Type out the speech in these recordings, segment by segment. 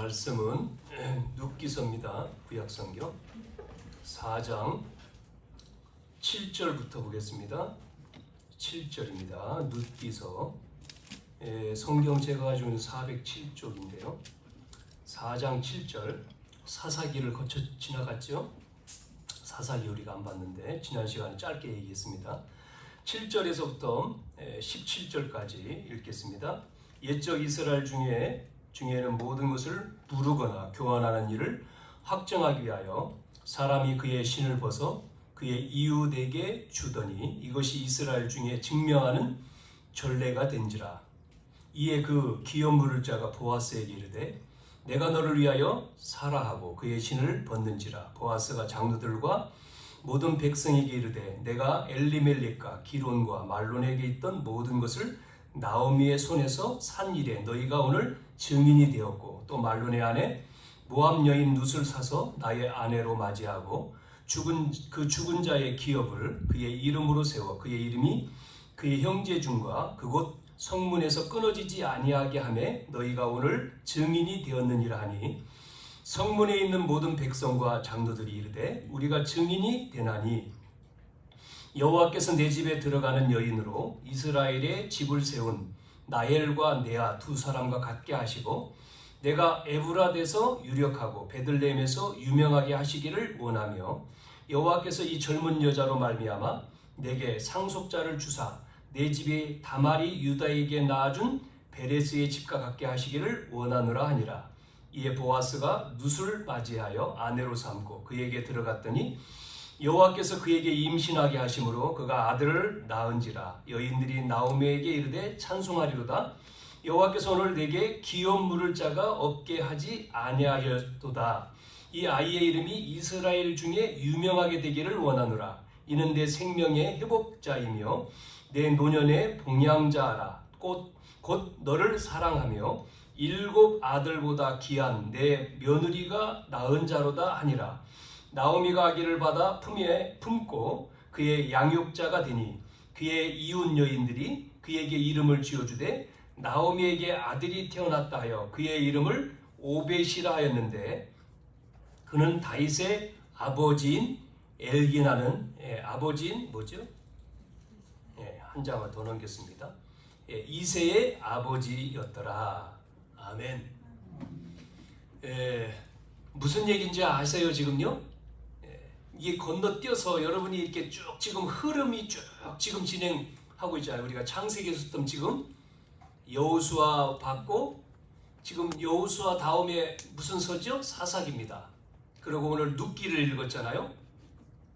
말씀은 룻기서입니다. 구약성경 4장 7절부터 보겠습니다. 7절입니다. 룻기서 성경 제가 가지고 있는 407쪽인데요. 4장 7절 사사기를 거쳐 지나갔죠. 사사기 우리가 안 봤는데 지난 시간에 짧게 얘기했습니다. 7절에서부터 17절까지 읽겠습니다. 옛적 이스라엘 중에는 모든 것을 부르거나 교환하는 일을 확정하기 위하여 사람이 그의 신을 벗어 그의 이웃에게 주더니 이것이 이스라엘 중에 증명하는 전례가 된지라. 이에 그 기업 물을 자가 보아스에게 이르되 내가 너를 위하여 사라 하고 그의 신을 벗는지라. 보아스가 장로들과 모든 백성에게 이르되 내가 엘리멜렉과 기론과 말론에게 있던 모든 것을 나오미의 손에서 산 일에 너희가 오늘 증인이 되었고 또 말론의 아내 모압 여인 룻을 사서 나의 아내로 맞이하고 죽은 자의 기업을 그의 이름으로 세워 그의 이름이 그의 형제 중과 그곳 성문에서 끊어지지 아니하게 하매 너희가 오늘 증인이 되었느니라 하니 성문에 있는 모든 백성과 장로들이 이르되 우리가 증인이 되나니 여호와께서 내 집에 들어가는 여인으로 이스라엘의 집을 세운 나엘과 네아 두 사람과 같게 하시고 내가 에브라데서 유력하고 베들레헴에서 유명하게 하시기를 원하며 여호와께서 이 젊은 여자로 말미암아 내게 상속자를 주사 내 집에 다말이 유다에게 낳아준 베레스의 집과 같게 하시기를 원하노라 하니라. 이에 보아스가 룻을 맞이하여 아내로 삼고 그에게 들어갔더니 여호와께서 그에게 임신하게 하심으로 그가 아들을 낳은지라. 여인들이 나오미에게 이르되 찬송하리로다. 여호와께서 오늘 내게 기업 물을 자가 없게 하지 아니하였도다. 이 아이의 이름이 이스라엘 중에 유명하게 되기를 원하노라. 이는 내 생명의 회복자이며 내 노년의 봉양자라. 곧 너를 사랑하며 7 아들보다 귀한 내 며느리가 낳은 자로다 하니라. 나오미가 아기를 받아 품에 품고 그의 양육자가 되니 그의 이웃 여인들이 그에게 이름을 지어주되 나오미에게 아들이 태어났다 하여 그의 이름을 오벳이라 하였는데 그는 다윗의 아버지인 엘기나는 아버지인 뭐죠? 한 장을 더 넘겼습니다. 이새의 아버지였더라. 아멘. 무슨 얘기인지 아세요 지금요? 이게 건너뛰어서 여러분이 이렇게 쭉 지금 흐름이 쭉 지금 진행하고 있잖아요. 우리가 창세기에서 지금 여호수아 받고 지금 여호수아 다음에 무슨 서죠? 사사기입니다. 그리고 오늘 룻기를 읽었잖아요.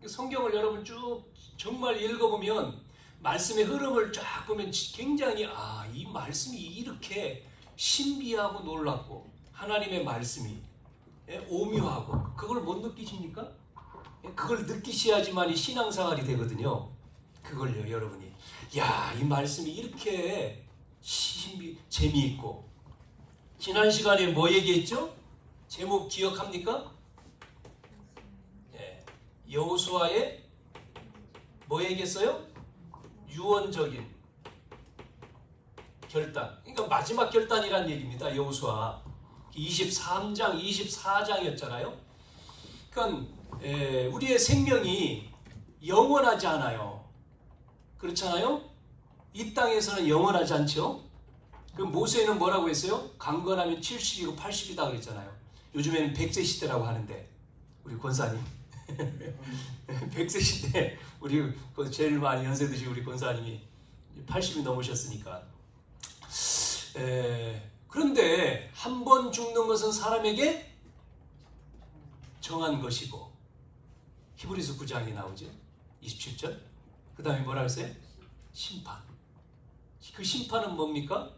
성경을 여러분 쭉 정말 읽어보면 말씀의 흐름을 쫙 보면 굉장히 이 말씀이 이렇게 신비하고 놀랍고 하나님의 말씀이 오묘하고 그걸 못 느끼십니까? 그걸 느끼셔야지만이 신앙생활이 되거든요. 그걸요 여러분이 이 말씀이 이렇게 재미있고 지난 시간에 뭐 얘기했죠? 제목 기억합니까? 여호수아의 뭐 얘기했어요? 유언적인 결단. 그러니까 마지막 결단이란 얘기입니다. 여호수아 23장 24장이었잖아요. 그러니까 우리의 생명이 영원하지 않아요. 그렇잖아요? 이 땅에서는 영원하지 않죠? 그럼 모세는 뭐라고 했어요? 강건하면 70이고 80이다 그랬잖아요. 요즘에는 100세 시대라고 하는데 우리 권사님 100세 시대 우리 제일 많이 연세 드신 우리 권사님이 80이 넘으셨으니까 그런데 한 번 죽는 것은 사람에게 정한 것이고 히브리서 9장에 나오죠. 27절. 그 다음에 뭐라 했어요? 심판. 그 심판은 뭡니까?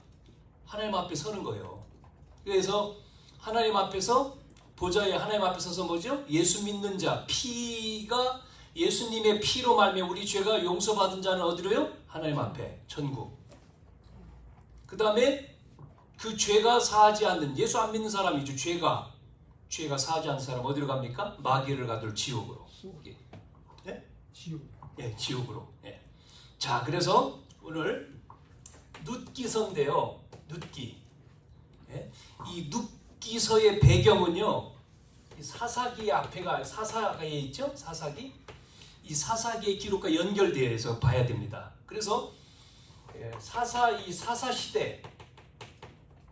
하나님 앞에 서는 거예요. 그래서 하나님 앞에서 보좌에 하나님 앞에 서서 뭐죠? 예수 믿는 자 피가 예수님의 피로 말미암아 우리 죄가 용서받은 자는 어디로요? 하나님 앞에 천국. 그 다음에 그 죄가 사하지 않는 예수 안 믿는 사람이죠. 죄가 사하지 않는 사람 어디로 갑니까? 마귀를 가둘 지옥으로. 지옥. 지옥으로. 자, 그래서 오늘 룻기서인데요. 룻기. 이 룻기서의 배경은요, 이 사사기 앞에가 사사기에 있죠? 사사기. 이 사사기의 기록과 연결되어서 봐야 됩니다. 그래서 이 사사 시대,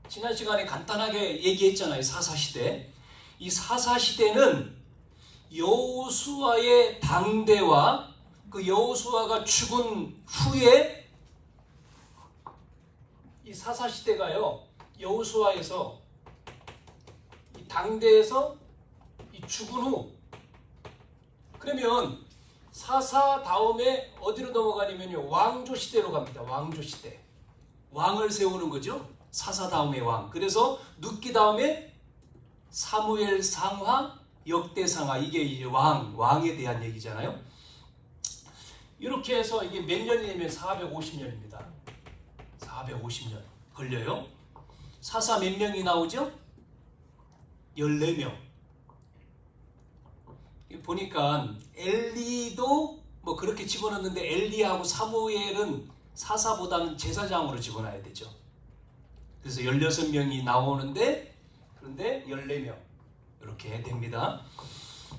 지난 시간에 간단하게 얘기했잖아요. 사사 시대. 이 사사 시대는 여호수아의 당대와 그 여호수아가 죽은 후에 이 사사 시대가요, 여호수아에서 이 당대에서 이 죽은 후, 그러면 사사 다음에 어디로 넘어가냐면요, 왕조 시대로 갑니다. 왕조 시대. 왕을 세우는 거죠. 사사 다음에 왕. 그래서 룻기 다음에 사무엘 상하, 역대 상하. 이게 이제 왕에 대한 얘기잖아요. 이렇게 해서 이게 몇 년이냐면 450년입니다. 450년 걸려요. 사사 몇 명이 나오죠? 14명. 보니까 엘리도 뭐 그렇게 집어넣는데 엘리하고 사무엘은 사사보다는 제사장으로 집어넣어야 되죠. 그래서 16명이 나오는데, 그런데 14명 이렇게 됩니다.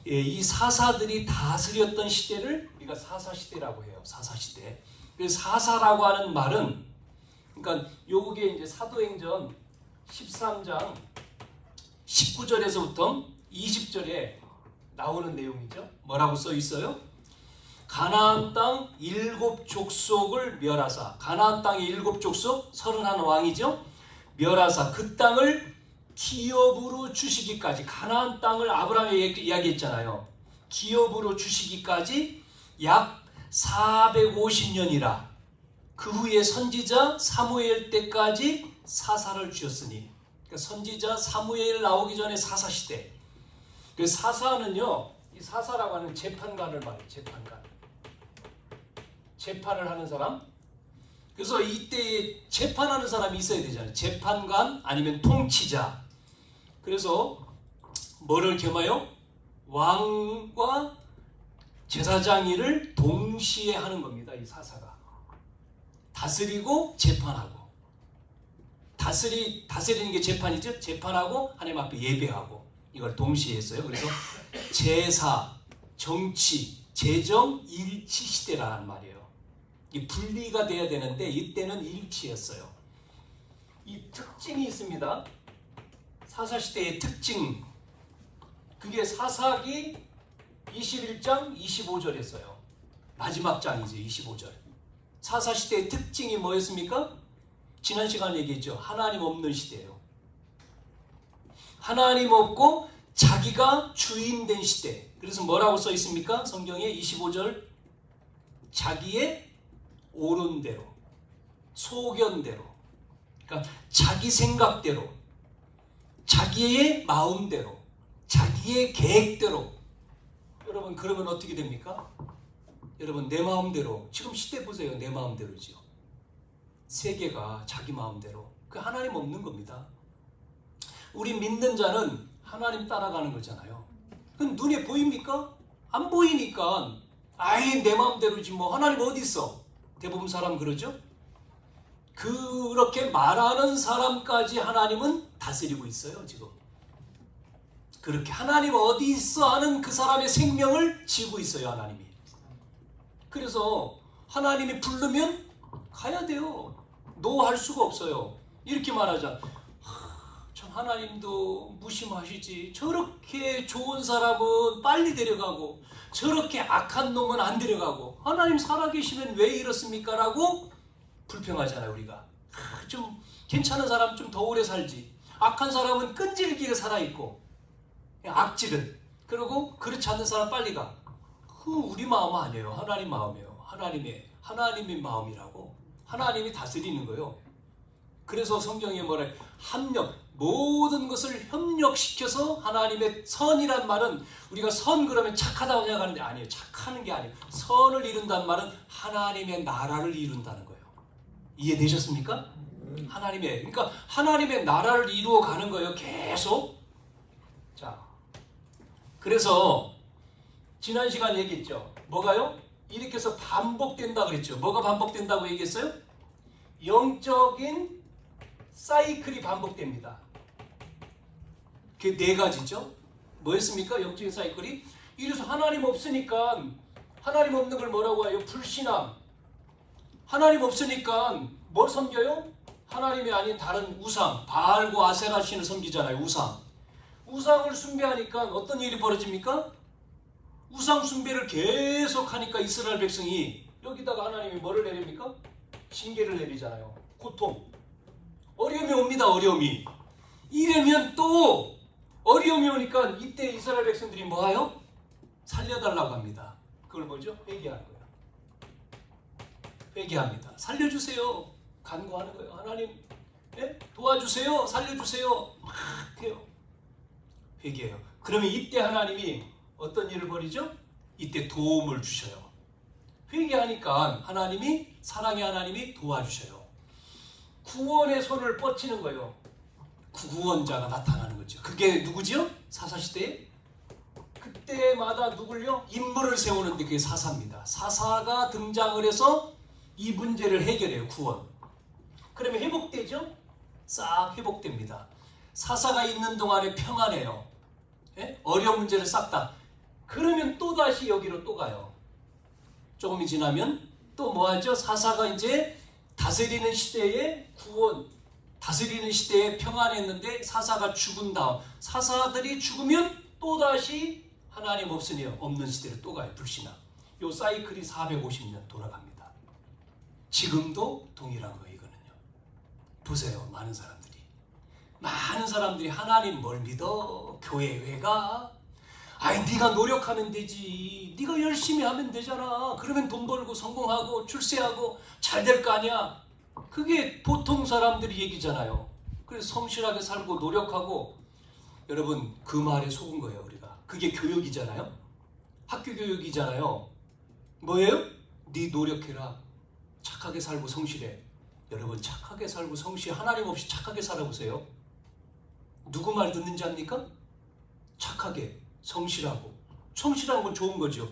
이 사사들이 다스렸던 시대를 우리가 사사시대라고 해요. 사사시대. 그래서 사사라고 하는 말은, 그러니까 요게 이제 사도행전 13장 19절에서부터 20절에 나오는 내용이죠. 뭐라고 써 있어요? 가나안 땅 7족속을 멸하사, 가나안 땅의 7족속 31왕이죠. 멸하사 그 땅을 기업으로 주시기까지, 가나안 땅을 아브라함이 이야기했잖아요. 기업으로 주시기까지 약 450년이라. 그 후에 선지자 사무엘 때까지 사사를 주셨으니, 그러니까 선지자 사무엘 나오기 전에 사사시대. 그 사사는요, 이 사사라고 하는 재판관을 말해요. 재판을 하는 사람. 그래서 이때 재판하는 사람이 있어야 되잖아요. 재판관 아니면 통치자. 그래서 뭐를 겸하여? 왕과 제사장일을 동시에 하는 겁니다. 이 사사가. 다스리고 재판하고. 다스리는 게 재판이죠. 재판하고 하나님 앞에 예배하고. 이걸 동시에 했어요. 그래서 제사, 정치, 재정, 일치 시대라는 말이에요. 이 분리가 돼야 되는데 이때는 일치였어요. 이 특징이 있습니다. 사사시대의 특징. 그게 사사기 21장 25절이었어요. 마지막 장이죠. 25절. 사사시대의 특징이 뭐였습니까? 지난 시간에 얘기했죠. 하나님 없는 시대예요. 하나님 없고 자기가 주인 된 시대. 그래서 뭐라고 써 있습니까? 성경에 25절. 자기의 옳은 대로, 소견대로, 그러니까 자기 생각대로, 자기의 마음대로, 자기의 계획대로. 여러분, 그러면 어떻게 됩니까? 여러분, 내 마음대로. 지금 시대 보세요. 내 마음대로죠. 세계가 자기 마음대로. 그 하나님 없는 겁니다. 우리 믿는 자는 하나님 따라가는 거잖아요. 그건 눈에 보입니까? 안 보이니까 아예 내 마음대로지 뭐 하나님 어디 있어? 대부분 사람 그러죠? 그렇게 말하는 사람까지 하나님은 다스리고 있어요. 지금 그렇게 하나님 어디 있어 하는 그 사람의 생명을 지고 있어요. 하나님이. 그래서 하나님이 부르면 가야 돼요. 노할 수가 없어요. 이렇게 말하자. 참 하나님도 무심하시지. 저렇게 좋은 사람은 빨리 데려가고 저렇게 악한 놈은 안 데려가고 하나님 살아계시면 왜 이렇습니까? 라고 불평하잖아요. 우리가 좀 괜찮은 사람 좀 더 오래 살지. 악한 사람은 끈질기게 살아있고 악질은. 그리고 그렇지 않는 사람 빨리 가. 그 우리 마음 아니에요. 하나님 마음이에요. 하나님의 마음이라고. 하나님이 다스리는 거예요. 그래서 성경에 뭐래? 모든 것을 협력시켜서 하나님의 선이란 말은 우리가 선 그러면 착하다고 생각하는데 아니에요. 착하는 게 아니에요. 선을 이룬다는 말은 하나님의 나라를 이룬다는 거예요. 이해되셨습니까? 그러니까 하나님의 나라를 이루어 가는 거예요. 계속. 자, 그래서 지난 시간 얘기했죠. 뭐가요? 이렇게 해서 반복된다 그랬죠. 뭐가 반복된다고 얘기했어요? 영적인 사이클이 반복됩니다. 그게 네 가지죠. 뭐였습니까? 영적인 사이클이. 이래서 하나님 없으니까, 하나님 없는 걸 뭐라고 해요? 불신앙. 하나님 없으니까 뭘 섬겨요? 하나님이 아닌 다른 우상, 바알과 아세라 신을 섬기잖아요. 우상을 숭배하니까 어떤 일이 벌어집니까? 우상 숭배를 계속하니까 이스라엘 백성이 여기다가 하나님이 뭐를 내립니까? 징계를 내리잖아요. 고통, 어려움이 옵니다. 어려움이. 이러면 또 어려움이 오니까 이때 이스라엘 백성들이 뭐하요? 살려달라고 합니다. 그걸 뭐죠? 회개하는 거예요. 회개합니다. 살려주세요. 간구하는 거예요. 하나님, 네? 도와주세요. 살려주세요. 막 해요. 회개해요. 그러면 이때 하나님이 어떤 일을 벌이죠? 이때 도움을 주셔요. 회개하니까 하나님이, 사랑의 하나님이 도와주셔요. 구원의 손을 뻗치는 거예요. 구원자가 나타나는 거죠. 그게 누구지요? 사사시대에? 그때마다 누굴요? 인물을 세우는데 그게 사사입니다. 사사가 등장을 해서 이 문제를 해결해요. 구원. 그러면 회복되죠? 싹 회복됩니다. 사사가 있는 동안에 평안해요. 예? 어려운 문제를 싹 다. 그러면 또다시 여기로 또 가요. 조금이 지나면 또 뭐하죠? 사사가 이제 다스리는 시대에 구원, 다스리는 시대에 평안했는데 사사가 죽은 다음, 사사들이 죽으면 또다시 하나님 없으니 없는 시대로 또 가요. 불신앙. 요 사이클이 450년 돌아갑니다. 지금도 동일한 거예요. 이거는요. 보세요. 많은 사람들이 하나님 뭘 믿어? 교회 왜 가? 아이, 네가 노력하면 되지. 네가 열심히 하면 되잖아. 그러면 돈 벌고 성공하고 출세하고 잘 될 거 아니야. 그게 보통 사람들이 얘기잖아요. 그래서 성실하게 살고 노력하고. 여러분, 그 말에 속은 거예요. 우리가. 그게 교육이잖아요. 학교 교육이잖아요. 뭐예요? 네 노력해라. 착하게 살고 성실해. 여러분, 착하게 살고 성실해. 하나님 없이 착하게 살아보세요. 누구 말 듣는지 압니까? 착하게, 성실하고. 성실한 건 좋은 거죠.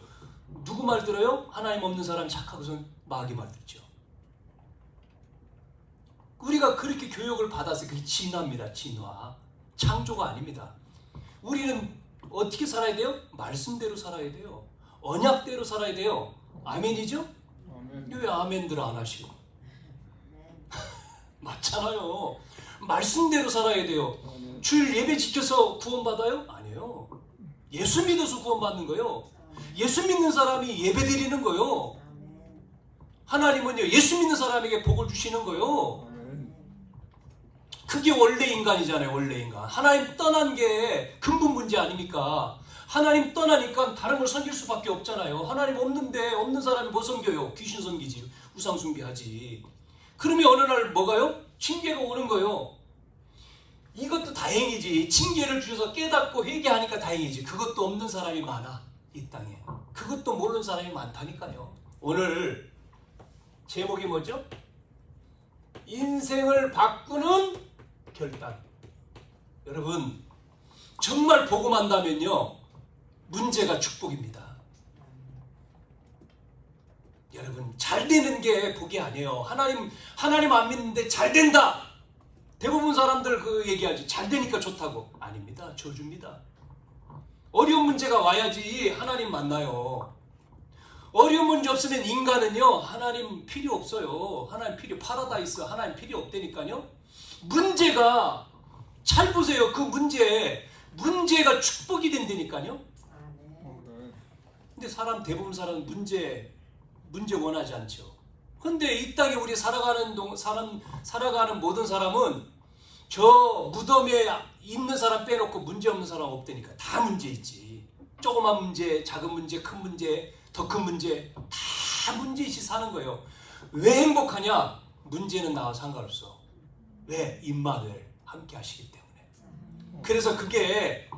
누구 말 들어요? 하나님 없는 사람 착하고 마귀 말 듣죠. 우리가 그렇게 교육을 받아서 그게 진화입니다. 진화. 창조가 아닙니다. 우리는 어떻게 살아야 돼요? 말씀대로 살아야 돼요. 언약대로 살아야 돼요. 아멘이죠? 아멘. 왜 아멘들 안 하시고? 맞잖아요. 말씀대로 살아야 돼요. 주일 예배 지켜서 구원받아요? 아니에요. 예수 믿어서 구원받는 거예요. 예수 믿는 사람이 예배 드리는 거예요. 하나님은요, 예수 믿는 사람에게 복을 주시는 거예요. 그게 원래 인간이잖아요. 원래 인간. 하나님 떠난 게 근본 문제 아닙니까? 하나님 떠나니까 다른 걸 섬길 수밖에 없잖아요. 하나님 없는데 없는 사람이 뭐 섬겨요? 귀신 섬기지. 우상 숭배하지. 그러면 어느 날 뭐가요? 징계가 오는 거예요. 이것도 다행이지. 징계를 주셔서 깨닫고 회개하니까 다행이지. 그것도 없는 사람이 많아. 이 땅에. 그것도 모르는 사람이 많다니까요. 오늘 제목이 뭐죠? 인생을 바꾸는 결단. 여러분, 정말 복음한다면요, 문제가 축복입니다. 여러분, 잘 되는 게 복이 아니에요. 하나님 안 믿는데 잘 된다. 대부분 사람들 그 얘기하지. 잘 되니까 좋다고. 아닙니다. 저주입니다. 어려운 문제가 와야지 하나님 만나요. 어려운 문제 없으면 인간은요, 하나님 필요 없어요. 하나님 필요, 파라다이스, 하나님 필요 없다니까요. 문제가, 잘 보세요. 그 문제가 축복이 된다니까요. 근데 대부분 사람은 문제 원하지 않죠. 근데 이 땅에 우리 살아가는 모든 사람은 저 무덤에 있는 사람 빼놓고 문제 없는 사람 없다니까. 다 문제 있지. 조그만 문제, 작은 문제, 큰 문제, 더 큰 문제, 다 문제 있이 사는 거예요. 왜 행복하냐? 문제는 나와 상관없어. 왜? 임마누엘 함께 하시기 때문에. 그래서 그게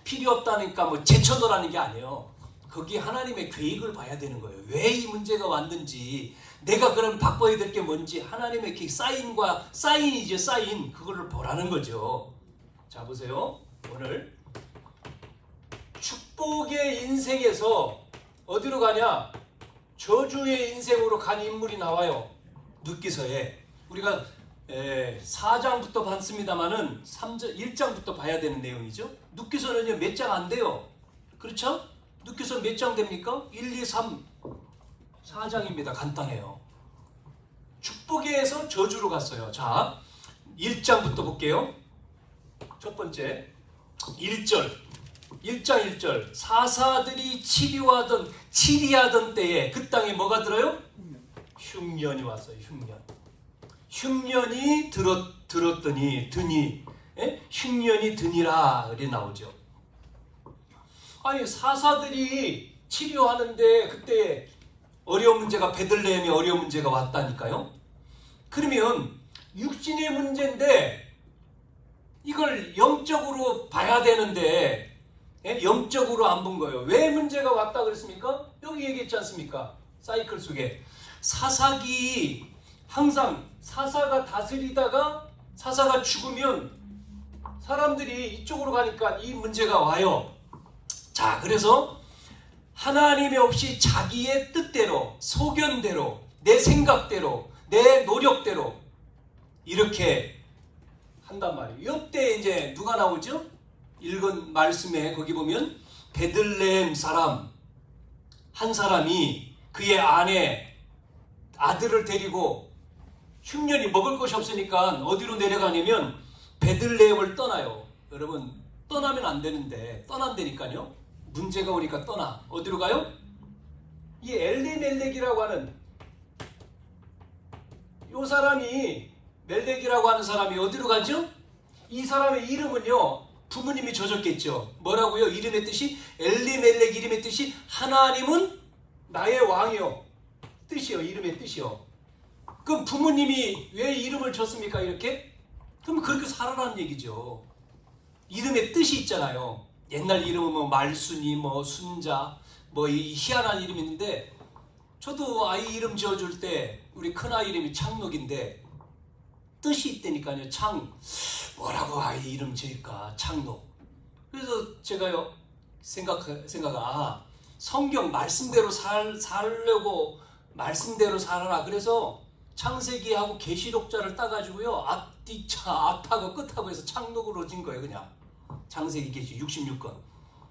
필요 없다니까 뭐 제쳐놓으라는 게 아니에요. 거기 하나님의 계획을 봐야 되는 거예요. 왜 이 문제가 왔는지, 내가 그럼 바꿔야 될 게 뭔지, 하나님의 사인이죠. 사인. 그거를 보라는 거죠. 자, 보세요. 오늘 축복의 인생에서 어디로 가냐? 저주의 인생으로 간 인물이 나와요. 룻기서에. 우리가 4장부터 봤습니다만은 1장부터 봐야 되는 내용이죠. 눕기서는요 몇 장 안 돼요. 그렇죠? 눕기서 몇 장 됩니까? 1, 2, 3, 4장입니다. 간단해요. 축복에서 저주로 갔어요. 자, 1장부터 볼게요. 첫 번째 1절 1장 1절 사사들이 치리하던 때에 그 땅에 뭐가 들어요? 흉년이 왔어요. 흉년이 들었더니 드니 흉년이 드니라 그래 나오죠. 아니 사사들이 치료하는데 그때 어려운 문제가 베들레헴에 어려운 문제가 왔다니까요. 그러면 육신의 문제인데 이걸 영적으로 봐야 되는데 영적으로 안 본 거예요. 왜 문제가 왔다 그랬습니까? 여기 얘기했지 않습니까? 사이클 속에 사사기 항상 사사가 다스리다가 사사가 죽으면 사람들이 이쪽으로 가니까 이 문제가 와요. 자, 그래서 하나님이 없이 자기의 뜻대로 소견대로 내 생각대로 내 노력대로 이렇게 한단 말이에요. 이때 이제 누가 나오죠? 읽은 말씀에 거기 보면 베들레헴 사람 한 사람이 그의 아내 아들을 데리고 흉년이 먹을 것이 없으니까 어디로 내려가냐면 베들레헴을 떠나요. 여러분 떠나면 안 되는데 떠난다니까요. 문제가 오니까 떠나. 어디로 가요? 이 엘리멜렉이라고 하는 이 사람이 멜렉이라고 하는 사람이 어디로 가죠? 이 사람의 이름은요 부모님이 져줬겠죠. 뭐라고요? 이름의 뜻이 엘리멜렉 이름의 뜻이 하나님은 나의 왕이요 뜻이요. 이름의 뜻이요. 그럼 부모님이 왜 이름을 줬습니까? 이렇게? 그럼 그렇게 살아라는 얘기죠. 이름의 뜻이 있잖아요. 옛날 이름은 뭐 말순이 뭐 순자 뭐 이 희한한 이름이 있는데 저도 아이 이름 지어줄 때 우리 큰아이 이름이 창록인데 뜻이 있다니까요. 뭐라고 아이 이름 지을까? 창록. 그래서 제가요 성경 말씀대로 살려고 말씀대로 살아라. 그래서 창세기하고 계시록자를 따가지고요 앞하고 끝하고 해서 창록으로 진 거예요. 그냥 창세기 계시 66권.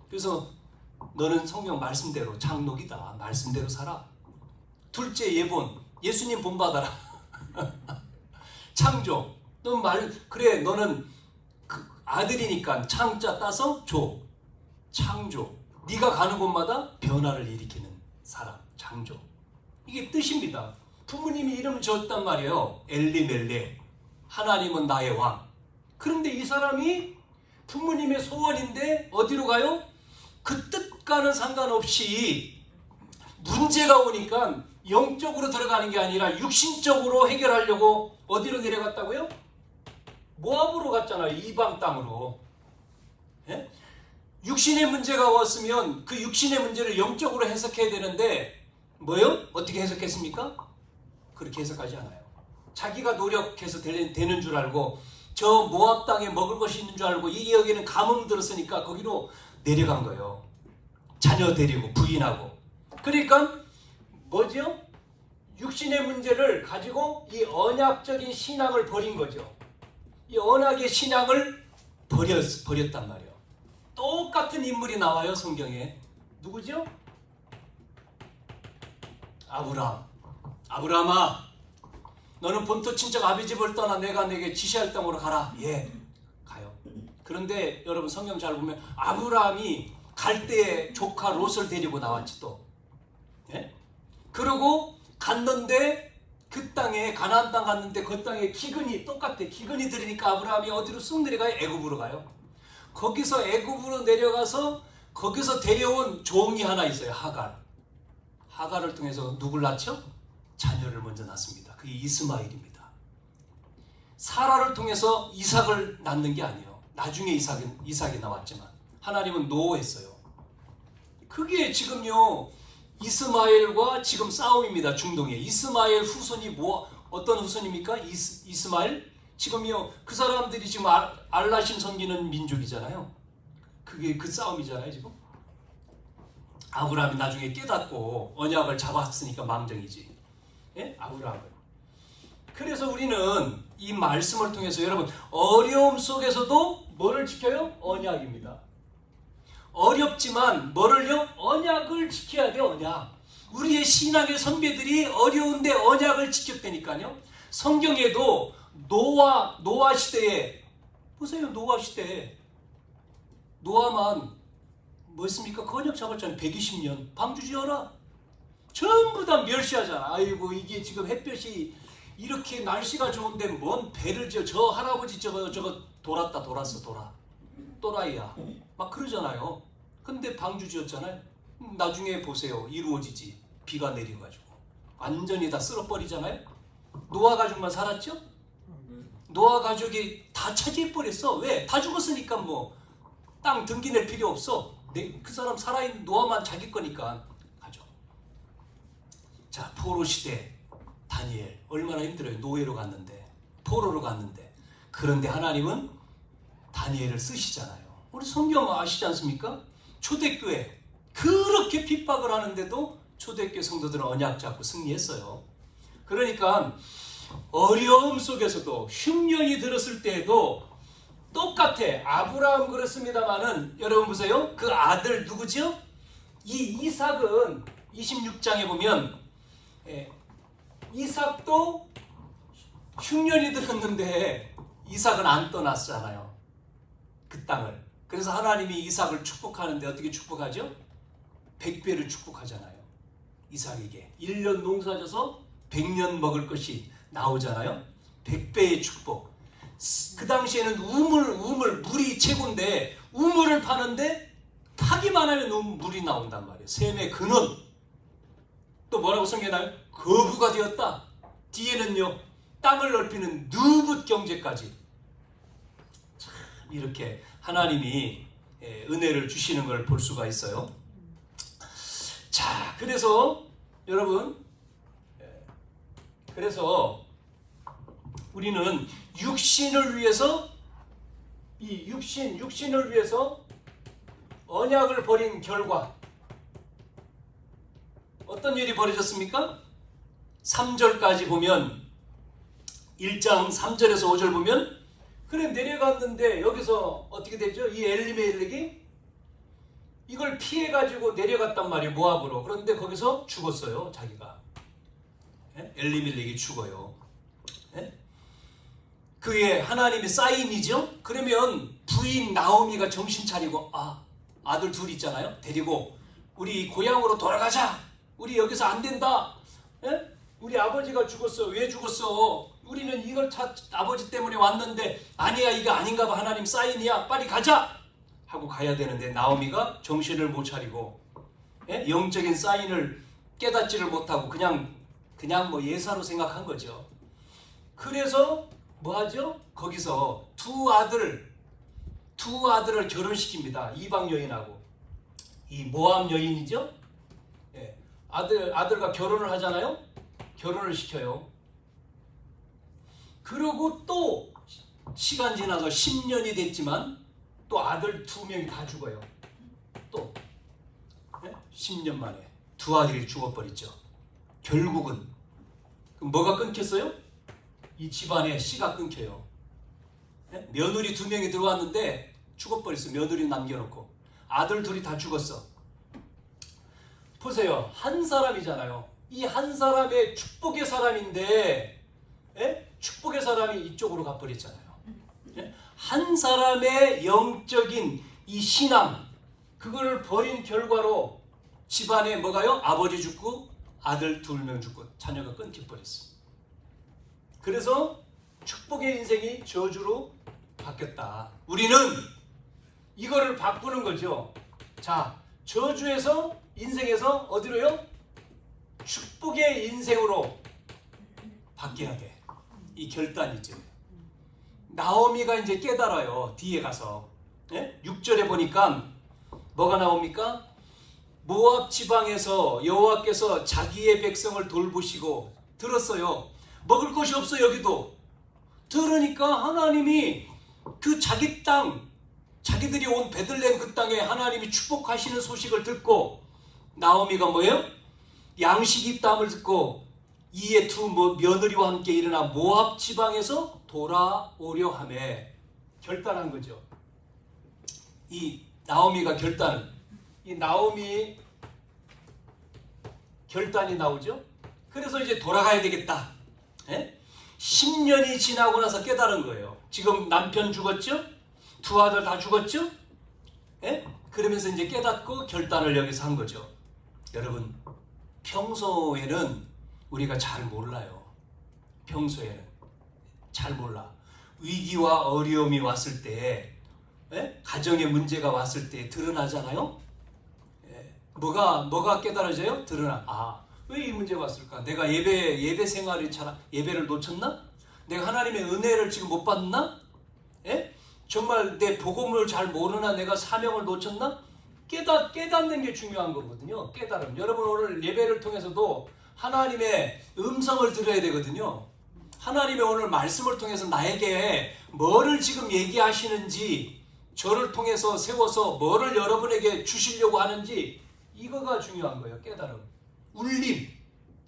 그래서 너는 성경 말씀대로 창록이다. 말씀대로 살아. 둘째 예본 예수님 본받아라. 창조. 그래 너는 그 아들이니까 창자 따서 줘. 창조. 네가 가는 곳마다 변화를 일으키는 사람. 창조. 이게 뜻입니다. 부모님이 이름을 지었단 말이에요. 엘리멜렉. 하나님은 나의 왕. 그런데 이 사람이 부모님의 소원인데 어디로 가요? 그 뜻과는 상관없이 문제가 오니까 영적으로 들어가는 게 아니라 육신적으로 해결하려고 어디로 내려갔다고요? 모압으로 갔잖아요. 이방 땅으로. 예? 육신의 문제가 왔으면 그 육신의 문제를 영적으로 해석해야 되는데 뭐요? 어떻게 해석했습니까? 그렇게 해석하지 않아요. 자기가 노력해서 되는 줄 알고 저 모압 땅에 먹을 것이 있는 줄 알고 이 여기는 감흥 들었으니까 거기로 내려간 거예요. 자녀 데리고 부인하고. 그러니까 뭐죠? 육신의 문제를 가지고 이 언약적인 신앙을 버린 거죠. 이 언약의 신앙을 버렸단 말이에요. 똑같은 인물이 나와요. 성경에. 누구죠? 아브라함아 너는 본토 친척 아비집을 떠나 내가 내게 지시할 땅으로 가라. 예, 가요. 그런데 여러분 성경 잘 보면 아브라함이 갈 때에 조카 롯을 데리고 나왔지 또. 예? 그러고 갔는데 그 땅에 가나안 땅 갔는데 그 땅에 기근이 똑같아. 기근이 들으니까 아브라함이 어디로 쑥 내려가요? 애굽으로 가요. 거기서 애굽으로 내려가서 거기서 데려온 종이 하나 있어요. 하갈을 통해서 누굴 낳죠? 자녀를 먼저 낳습니다. 그게 이스마엘입니다. 사라를 통해서 이삭을 낳는 게 아니에요. 나중에 이삭이 나왔지만 하나님은 노했어요. 그게 지금요 이스마엘과 지금 싸움입니다. 중동에. 이스마엘 후손이 어떤 후손입니까? 이스마엘? 지금요 그 사람들이 지금 알라신 섬기는 민족이잖아요. 그게 그 싸움이잖아요. 지금 아브라함이 나중에 깨닫고 언약을 잡았으니까 망정이지. 예? 아브라함을. 그래서 우리는 이 말씀을 통해서 여러분 어려움 속에서도 뭐를 지켜요? 언약입니다. 어렵지만 뭐를요? 언약을 지켜야 돼. 언약. 우리의 신앙의 선배들이 어려운데 언약을 지켰다니까요. 성경에도 노아 시대에 보세요. 노아 시대에 노아만 뭐였습니까? 그 언약 잡았잖아요. 120년 방주 지어라. 전부 다 멸시하잖아. 아이고 이게 지금 햇볕이 이렇게 날씨가 좋은데 뭔 배를 지어. 저 할아버지 저거 돌았어 또라이야 막 그러잖아요. 근데 방주 지었잖아요. 나중에 보세요. 이루어지지. 비가 내려가지고 완전히 다 쓸어버리잖아요. 노아 가족만 살았죠? 노아 가족이 다 차지해버렸어. 왜? 다 죽었으니까 뭐 땅 등기 낼 필요 없어. 그 사람 살아있는 노아만 자기 거니까 가죠. 자, 포로 시대 다니엘 얼마나 힘들어요. 노예로 갔는데, 포로로 갔는데. 그런데 하나님은 다니엘을 쓰시잖아요. 우리 성경 아시지 않습니까? 초대교회 그렇게 핍박을 하는데도 초대교회 성도들은 언약 잡고 승리했어요. 그러니까 어려움 속에서도 흉년이 들었을 때에도 똑같아. 아브라함 그렇습니다만은 여러분 보세요. 그 아들 누구죠? 이 이삭은 26장에 보면 이삭도 흉년이 들었는데 이삭은 안 떠났잖아요. 그 땅을. 그래서 하나님이 이삭을 축복하는데 어떻게 축복하죠? 100배를 축복하잖아요. 이삭에게 1년 농사져서 100년 먹을 것이 나오잖아요. 100배의 축복. 그 당시에는 우물 물이 최고인데 우물을 파는데 파기만 하면 물이 나온단 말이에요. 샘의 근원. 또 뭐라고 성경나요? 거부가 되었다. 뒤에는요 땅을 넓히는 느붓 경제까지. 참 이렇게 하나님이 은혜를 주시는 걸 볼 수가 있어요. 자, 그래서 여러분, 그래서 우리는 육신을 위해서 육신을 위해서 언약을 버린 결과 어떤 일이 벌어졌습니까? 3절까지 보면 1장 3절에서 5절 보면 그래 내려갔는데 여기서 어떻게 되죠? 이 엘리멜렉이 이걸 피해가지고 내려갔단 말이에요. 모압으로. 그런데 거기서 죽었어요. 자기가. 엘리멜렉이 죽어요. 그게 하나님의 사인이죠. 그러면 부인 나오미가 정신 차리고 아들 둘 있잖아요. 데리고 우리 고향으로 돌아가자. 우리 여기서 안 된다. 우리 아버지가 죽었어. 왜 죽었어? 우리는 이걸 아버지 때문에 왔는데 아니야 이거 아닌가 봐. 하나님 사인이야. 빨리 가자. 하고 가야 되는데 나오미가 정신을 못 차리고 영적인 사인을 깨닫지를 못하고 그냥 뭐 예사로 생각한 거죠. 그래서 뭐하죠? 거기서 두 아들을 결혼시킵니다. 이방 여인하고 이 모압 여인이죠. 아들과 결혼을 하잖아요. 결혼을 시켜요. 그리고 또 시간 지나서 10년이 됐지만 또 아들 2명이 다 죽어요. 또 10년 만에 두 아들이 죽어버렸죠. 결국은 뭐가 끊겼어요? 이 집안의 씨가 끊겨요. 며느리 2명이 들어왔는데 죽어버렸어. 며느리 남겨놓고 아들 둘이 다 죽었어. 보세요. 한 사람이잖아요. 이 한 사람의 축복의 사람인데 축복의 사람이 이쪽으로 가버렸잖아요. 한 사람의 영적인 이 신앙 그걸 버린 결과로 집안에 뭐가요? 아버지 죽고 아들 2명 죽고 자녀가 끊겨버렸어. 그래서 축복의 인생이 저주로 바뀌었다. 우리는 이거를 바꾸는 거죠. 자, 저주에서 인생에서 어디로요? 축복의 인생으로 바뀌어야 돼. 이 결단이죠. 나오미가 이제 깨달아요. 뒤에 가서 6절에 보니까 뭐가 나옵니까? 모압 지방에서 여호와께서 자기의 백성을 돌보시고 들었어요. 먹을 것이 없어 여기도. 들으니까 하나님이 그 자기 땅 자기들이 온 베들레헴 그 땅에 하나님이 축복하시는 소식을 듣고 나오미가 뭐예요? 양식 있다함을 듣고 이에 두 며느리와 함께 일어나 모압 지방에서 돌아오려 하매 결단한 거죠. 이 나오미가 이 나오미 결단이 나오죠. 그래서 이제 돌아가야 되겠다. 10년이 지나고 나서 깨달은 거예요. 지금 남편 죽었죠? 두 아들 다 죽었죠? 그러면서 이제 깨닫고 결단을 여기서 한 거죠. 여러분, 평소에는 우리가 잘 몰라요. 평소에는 잘 몰라. 위기와 어려움이 왔을 때, 가정의 문제가 왔을 때 드러나잖아요. 뭐가 깨달아져요? 드러나. 왜 이 문제가 왔을까? 내가 예배 생활이 예배를 놓쳤나? 내가 하나님의 은혜를 지금 못 받나? 정말 내 복음을 잘 모르나? 내가 사명을 놓쳤나? 깨닫는 게 중요한 거거든요. 깨달음. 여러분 오늘 예배를 통해서도 하나님의 음성을 들어야 되거든요. 하나님의 오늘 말씀을 통해서 나에게 뭐를 지금 얘기하시는지, 저를 통해서 세워서 뭐를 여러분에게 주시려고 하는지, 이거가 중요한 거예요. 깨달음. 울림.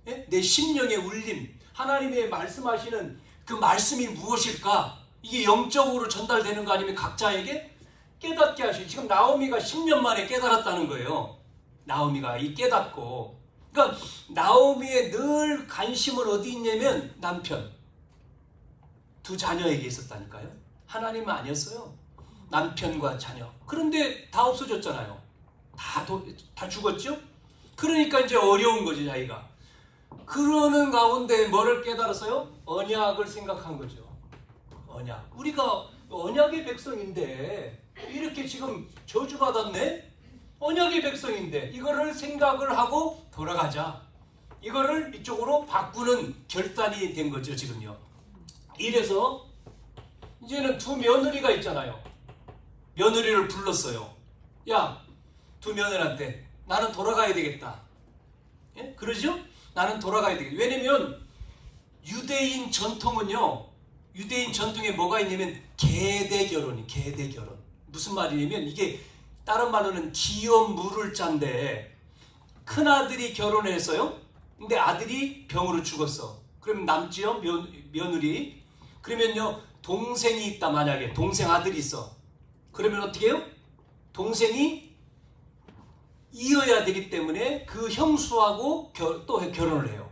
내 심령의 울림. 하나님의 말씀하시는 그 말씀이 무엇일까? 이게 영적으로 전달되는 거 아니면 각자에게 깨닫게 하시고, 지금 나오미가 10년 만에 깨달았다는 거예요. 나오미가 이 깨닫고. 그러니까 나오미의 늘 관심은 어디 있냐면 남편, 두 자녀에게 있었다니까요. 하나님은 아니었어요. 남편과 자녀. 그런데 다 없어졌잖아요. 다 죽었죠? 그러니까 이제 어려운 거지, 자기가. 그러는 가운데 뭐를 깨달았어요? 언약을 생각한 거죠. 언약. 우리가 언약의 백성인데 이렇게 지금 저주받았네? 언약의 백성인데 이거를 생각을 하고 돌아가자. 이거를 이쪽으로 바꾸는 결단이 된 거죠, 지금요. 이래서 이제는 두 며느리가 있잖아요. 며느리를 불렀어요. 야, 두 며느리한테 나는 돌아가야 되겠다. 그러죠? 나는 돌아가야 되겠다. 왜냐면 유대인 전통은요, 유대인 전통에 뭐가 있냐면 계대결혼이, 계대결혼. 무슨 말이냐면 이게 다른 말로는 기업 물을 짠데, 큰아들이 결혼했어요. 근데 아들이 병으로 죽었어. 그러면 남지요, 며느리. 그러면요, 동생이 있다. 만약에 동생 아들이 있어. 그러면 어떻게 해요? 동생이 이어야 되기 때문에 그 형수하고 또 결혼을 해요.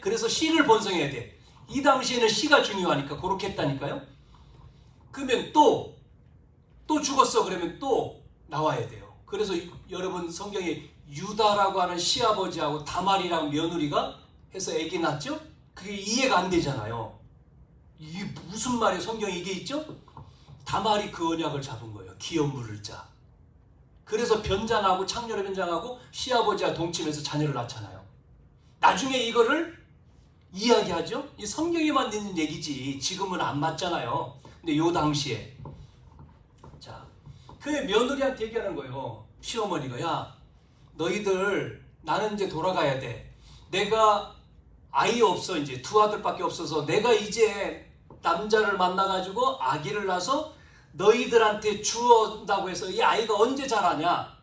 그래서 씨를 번성해야 돼. 이 당시에는 씨가 중요하니까 그렇게 했다니까요. 그러면 또 죽었어. 그러면 또 나와야 돼요. 그래서 여러분 성경에 유다라고 하는 시아버지하고 다말이라는 며느리가 해서 아기 낳죠? 그게 이해가 안 되잖아요. 이게 무슨 말이에요? 성경에 이게 있죠? 다말이 그 언약을 잡은 거예요. 기업 물을 자. 그래서 변장하고 창녀를 변장하고 시아버지와 동침해서 자녀를 낳잖아요. 나중에 이거를 이야기하죠. 이 성경에만 있는 얘기지 지금은 안 맞잖아요. 근데 요 당시에 자, 그 며느리한테 얘기하는 거예요. 시어머니가, 야, 너희들 나는 이제 돌아가야 돼. 내가 아이 없어. 이제 두 아들밖에 없어서 내가 이제 남자를 만나가지고 아기를 낳아서 너희들한테 주었다고 해서 이 아이가 언제 자라냐?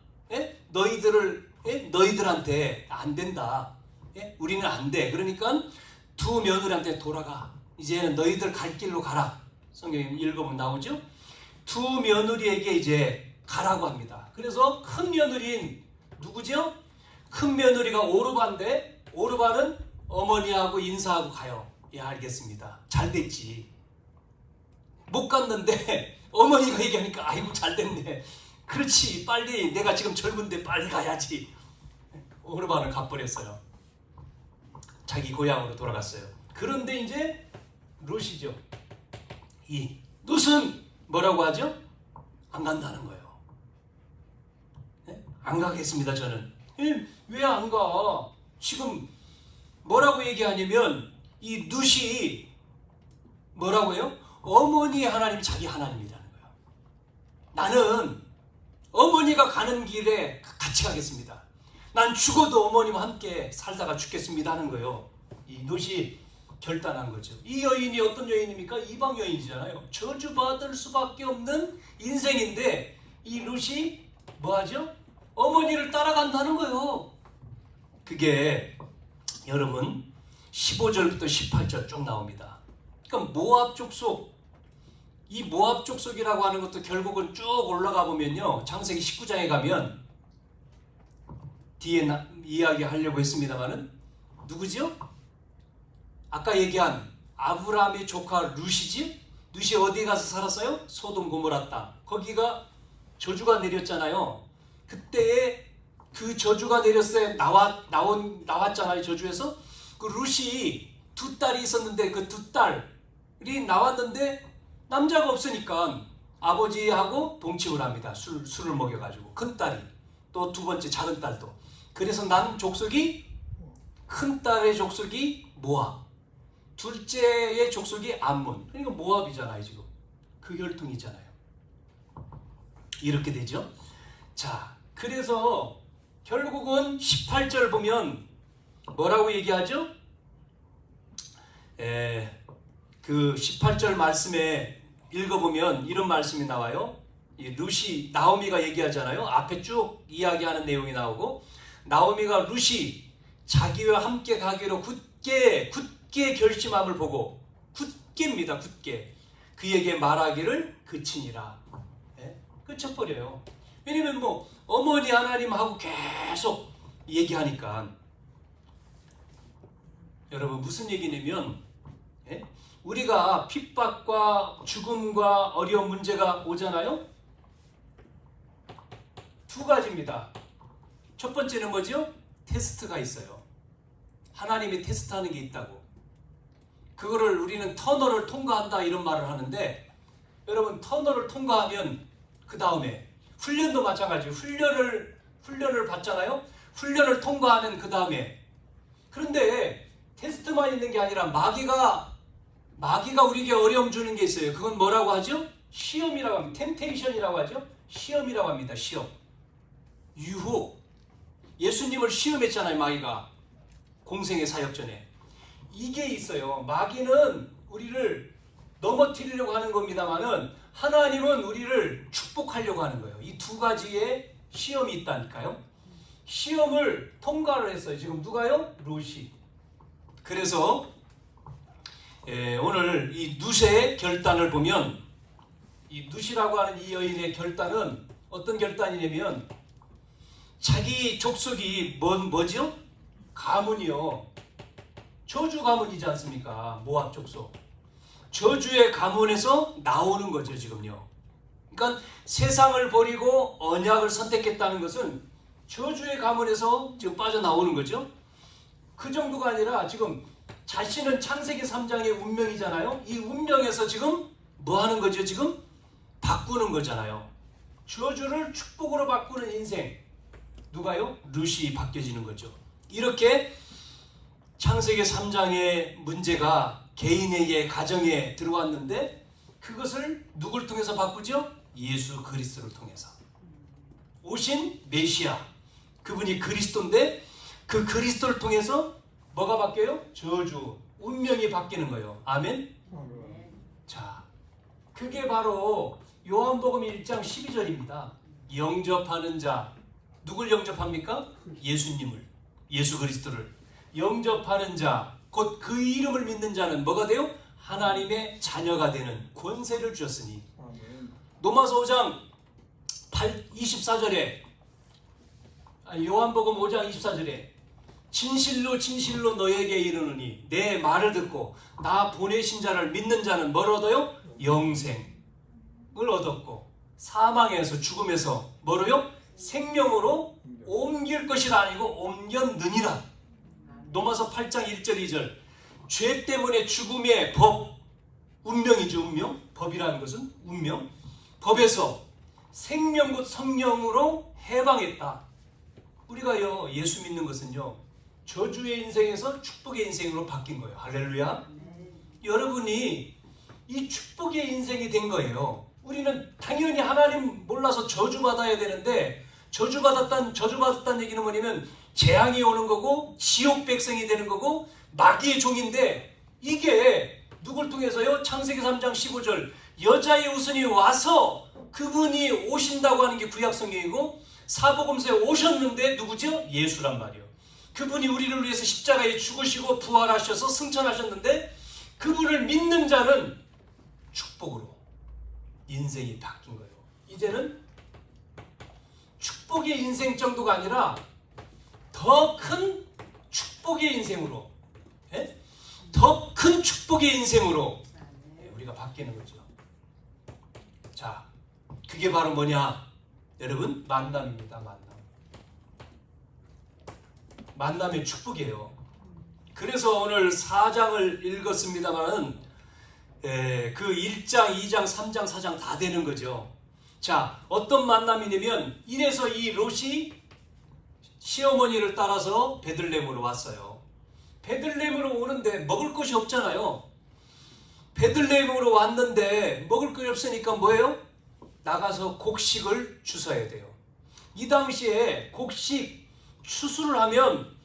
너희들한테 안 된다. 우리는 안 돼. 그러니까 두 며느리한테 돌아가. 이제는 너희들 갈 길로 가라. 성경에 읽어보면 나오죠? 두 며느리에게 이제 가라고 합니다. 그래서 큰 며느리인 누구죠? 큰 며느리가 오르바인데, 오르바는 어머니하고 인사하고 가요. 예, 알겠습니다. 잘 됐지. 못 갔는데 어머니가 얘기하니까 아이고 잘 됐네. 그렇지, 빨리, 내가 지금 젊은데 빨리 가야지. 오르바는 가버렸어요. 자기 고향으로 돌아갔어요. 그런데 이제 룻이죠. 이 룻은 뭐라고 하죠? 안 간다는 거예요. 안 가겠습니다, 저는. 왜 안 가? 지금 뭐라고 얘기하냐면 이 룻이 뭐라고 해요? 어머니 하나님이 자기 하나님이라는 거예요. 나는 어머니가 가는 길에 같이 가겠습니다. 난 죽어도 어머니와 함께 살다가 죽겠습니다 하는 거예요. 이 룻이 결단한 거죠. 이 여인이 어떤 여인입니까? 이방 여인이잖아요. 저주받을 수밖에 없는 인생인데 이 룻이 뭐하죠? 어머니를 따라간다는 거예요. 그게 여러분 15절부터 18절 쭉 나옵니다. 그러니까 모압 족속, 이 모압 족속이라고 하는 것도 결국은 쭉 올라가 보면요, 창세기 19장에 가면 뒤에 이야기하려고 했습니다만은 누구죠? 아까 얘기한 아브라함의 조카 룻이지? 룻이 어디에 가서 살았어요? 소돔 고모라 땅. 거기가 저주가 내렸잖아요. 그때에 그 저주가 내렸어요. 나왔잖아요. 저주에서. 그 룻이 두 딸이 있었는데 그 두 딸이 나왔는데 남자가 없으니까 아버지하고 동침을 합니다. 술을 먹여가지고. 큰 딸이. 또 두 번째 작은 딸도. 그래서 난 족속이, 큰 딸의 족속이 모압, 둘째의 족속이 암몬. 그러니까 모압이잖아요. 지금 그 혈통이잖아요. 이렇게 되죠. 자, 그래서 결국은 18절 보면 뭐라고 얘기하죠? 그 18절 말씀에 읽어보면 이런 말씀이 나와요. 이 룻이, 나오미가 얘기하잖아요. 앞에 쭉 이야기하는 내용이 나오고, 나오미가 룻이 자기와 함께 가기로 굳게 결심함을 보고, 굳게입니다. 굳게 그에게 말하기를 그치니라. 그쳐버려요. 왜냐면 뭐 어머니 하나님하고 계속 얘기하니까. 여러분, 무슨 얘기냐면, 우리가 핍박과 죽음과 어려운 문제가 오잖아요. 두 가지입니다. 첫 번째는 뭐죠? 테스트가 있어요. 하나님이 테스트하는 게 있다고. 그거를 우리는 터널을 통과한다 이런 말을 하는데, 여러분, 터널을 통과하면 그 다음에 훈련도 마찬가지예요. 훈련을 받잖아요. 훈련을 통과하는 그 다음에, 그런데 테스트만 있는 게 아니라 마귀가 우리에게 어려움 주는 게 있어요. 그건 뭐라고 하죠? 시험이라고 합니다. 템테이션이라고 하죠. 시험이라고 합니다. 시험. 유혹. 예수님을 시험했잖아요. 마귀가 공생의 사역 전에. 이게 있어요. 마귀는 우리를 넘어뜨리려고 하는 겁니다만은 하나님은 우리를 축복하려고 하는 거예요. 이 두 가지의 시험이 있다니까요. 시험을 통과를 했어요. 지금 누가요? 룻이. 그래서 오늘 이 룻의 결단을 보면, 이 룻이라고 하는 이 여인의 결단은 어떤 결단이냐면, 자기 족속이 뭐죠? 가문이요. 저주 가문이지 않습니까? 모압 족속. 저주의 가문에서 나오는 거죠, 지금요. 그러니까 세상을 버리고 언약을 선택했다는 것은 저주의 가문에서 지금 빠져나오는 거죠. 그 정도가 아니라 지금 자신은 창세기 3장의 운명이잖아요. 이 운명에서 지금 뭐 하는 거죠? 지금 바꾸는 거잖아요. 저주를 축복으로 바꾸는 인생. 누가요? 룻이 바뀌어지는 거죠. 이렇게 창세기 3장의 문제가 개인에게, 가정에 들어왔는데, 그것을 누굴 통해서 바꾸죠? 예수 그리스도를 통해서. 오신 메시아, 그분이 그리스도인데, 그 그리스도를 통해서 뭐가 바뀌어요? 저주, 운명이 바뀌는 거예요. 아멘? 자, 그게 바로 요한복음 1장 12절입니다. 영접하는 자, 누굴 영접합니까? 예수님을, 예수 그리스도를 영접하는 자, 곧 그 이름을 믿는 자는 뭐가 돼요? 하나님의 자녀가 되는 권세를 주셨으니. 로마서 5장 24절에, 요한복음 5장 24절에 진실로 진실로 너에게 이르노니 내 말을 듣고 나 보내신 자를 믿는 자는 뭘 얻어요? 영생을 얻었고 사망에서, 죽음에서 뭐로요? 생명으로 옮길 것이라 아니고 옮겼느니라. 로마서 8장 1절 2절. 죄 때문에 죽음의 법, 운명이죠. 운명. 법이라는 것은 운명. 법에서 생명 곧 성령으로 해방했다. 우리가요, 예수 믿는 것은요, 저주의 인생에서 축복의 인생으로 바뀐 거예요. 할렐루야. 여러분이 이 축복의 인생이 된 거예요. 우리는 당연히 하나님 몰라서 저주받아야 되는데, 저주받았다는 얘기는 뭐냐면 재앙이 오는 거고 지옥 백성이 되는 거고 마귀의 종인데, 이게 누굴 통해서요? 창세기 3장 15절 여자의 우선이 와서 그분이 오신다고 하는 게 구약 성경이고, 사복음서에 오셨는데 누구죠? 예수란 말이에요. 그분이 우리를 위해서 십자가에 죽으시고 부활하셔서 승천하셨는데 그분을 믿는 자는 축복으로 인생이 바뀐 거예요. 이제는 축복의 인생 정도가 아니라 더 큰 축복의 인생으로, 더 큰 축복의 인생으로 우리가 바뀌는 거죠. 자, 그게 바로 뭐냐? 여러분, 만남입니다. 만남의 축복이에요. 그래서 오늘 4장을 읽었습니다만은 그 1장, 2장, 3장, 4장 다 되는 거죠. 자, 어떤 만남이냐면 이래서 이 롯이 시어머니를 따라서 베들레헴으로 왔어요. 베들레헴으로 오는데 먹을 것이 없잖아요. 베들레헴으로 왔는데 먹을 것이 없으니까 뭐예요? 나가서 곡식을 주워야 돼요. 이 당시에 곡식 추수를 하면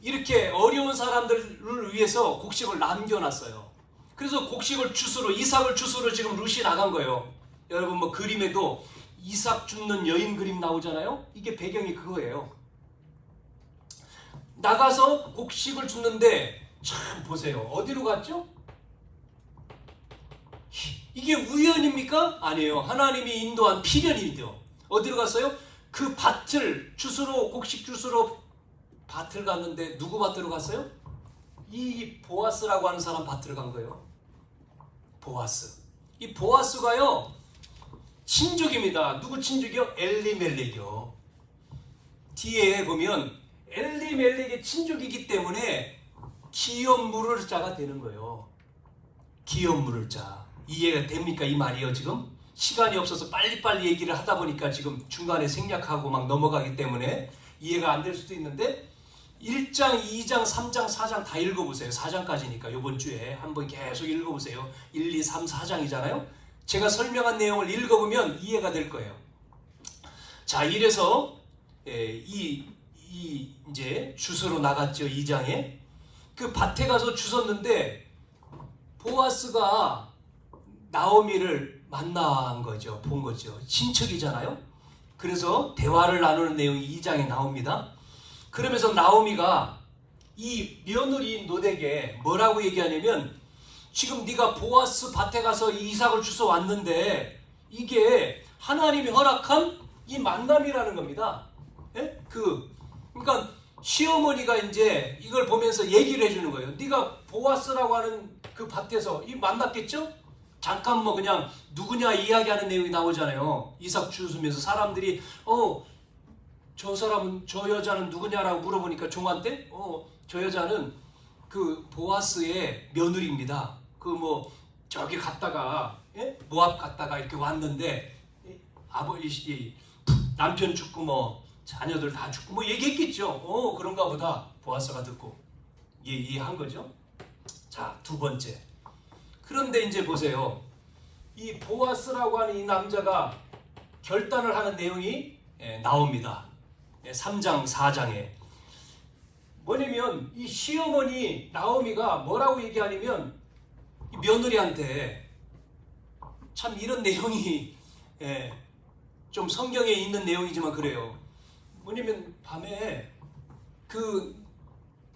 이렇게 어려운 사람들을 위해서 곡식을 남겨놨어요. 그래서 곡식을 주스로, 이삭을 주스로 지금 룻이 나간 거예요. 여러분 뭐 그림에도 이삭 줍는 여인 그림 나오잖아요. 이게 배경이 그거예요. 나가서 곡식을 줍는데 참 보세요. 어디로 갔죠? 이게 우연입니까? 아니에요. 하나님이 인도한 필연이죠. 어디로 갔어요? 그 밭을 주스로, 곡식 주스로 밭을 갔는데 누구 밭으로 갔어요? 이 보아스라고 하는 사람 밭으로 간 거예요. 보아스. 이 보아스가요 친족입니다. 누구 친족이요? 엘리멜렉이요. 뒤에 보면 엘리멜렉의 친족이기 때문에 기업 물을 자가 되는 거예요. 기업 물을 자. 이해가 됩니까? 이 말이요. 지금 시간이 없어서 빨리빨리 얘기를 하다 보니까 지금 중간에 생략하고 막 넘어가기 때문에 이해가 안 될 수도 있는데 1장, 2장, 3장, 4장 다 읽어보세요. 4장까지니까 이번 주에 한번 계속 읽어보세요. 1, 2, 3, 4장이잖아요. 제가 설명한 내용을 읽어보면 이해가 될 거예요. 자, 이래서 이제 주소로 나갔죠. 2장에 그 밭에 가서 주웠는데 보아스가 나오미를 만난 거죠. 본 거죠. 친척이잖아요. 그래서 대화를 나누는 내용이 2장에 나옵니다. 그러면서 나오미가 이 며느리인 롯에게 뭐라고 얘기하냐면 지금 네가 보아스 밭에 가서 이 이삭을 주워 왔는데 이게 하나님이 허락한 이 만남이라는 겁니다. 그러니까 시어머니가 이제 이걸 보면서 얘기를 해주는 거예요. 네가 보아스라고 하는 그 밭에서 이 만났겠죠? 잠깐 뭐 그냥 누구냐 이야기하는 내용이 나오잖아요. 이삭 주우면서 사람들이 저 사람은, 저 여자는 누구냐라고 물어보니까 종한테 저 여자는 그 보아스의 며느리입니다. 그 뭐 저기 갔다가 모압 갔다가 이렇게 왔는데 아버지 남편 죽고 뭐 자녀들 다 죽고 뭐 얘기했겠죠. 그런가 보다 보아스가 듣고 이해한 거죠. 자, 두 번째. 그런데 이제 보세요. 이 보아스라고 하는 이 남자가 결단을 하는 내용이 나옵니다. 3장, 4장에. 뭐냐면 이 시어머니 나오미가 뭐라고 얘기하냐면 이 며느리한테 참 이런 내용이 좀 성경에 있는 내용이지만 그래요. 뭐냐면 밤에 그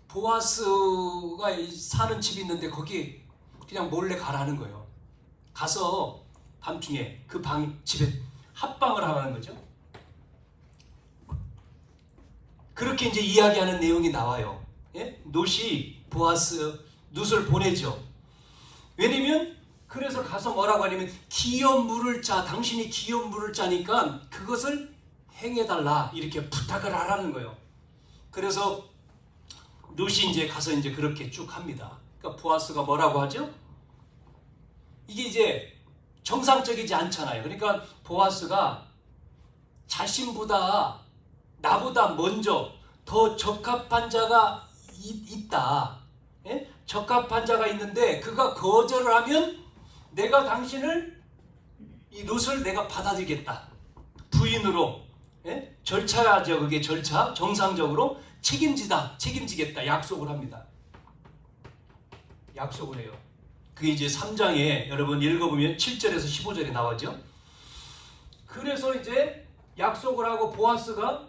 보아스가 사는 집이 있는데 거기 그냥 몰래 가라는 거예요. 가서 밤중에 그 집에 합방을 하라는 거죠. 그렇게 이제 이야기하는 내용이 나와요. 롯이 룻을 보내죠. 왜냐면 그래서 가서 뭐라고 하냐면 기업 물을 짜, 당신이 기업 물을 짜니까 그것을 행해달라 이렇게 부탁을 하라는 거예요. 그래서 롯이 이제 가서 이제 그렇게 쭉 합니다. 그러니까 보아스가 뭐라고 하죠? 이게 이제 정상적이지 않잖아요. 그러니까 보아스가 자신보다 나보다 먼저 더 적합한 자가 있다. 적합한 자가 있는데 그가 거절을 하면 내가 당신을 이 롯을 내가 받아들이겠다. 부인으로 절차죠. 그게 절차 정상적으로 책임지겠다. 약속을 합니다. 약속을 해요. 그게 이제 3장에 여러분 읽어보면 7절에서 15절에 나오죠. 그래서 이제 약속을 하고 보아스가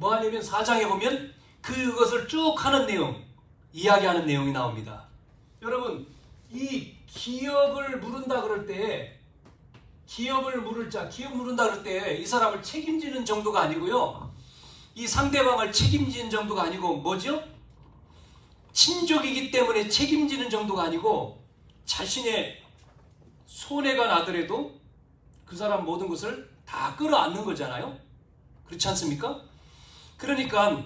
뭐 하냐면 4장에 보면 그것을 쭉 하는 내용, 이야기하는 내용이 나옵니다. 여러분, 이 기업을 물은다 그럴 때, 기업 물은다 그럴 때 이 사람을 책임지는 정도가 아니고요, 이 상대방을 책임지는 정도가 아니고 뭐죠? 친족이기 때문에 책임지는 정도가 아니고 자신의 손해가 나더라도 그 사람 모든 것을 다 끌어안는 거잖아요. 그렇지 않습니까? 그러니까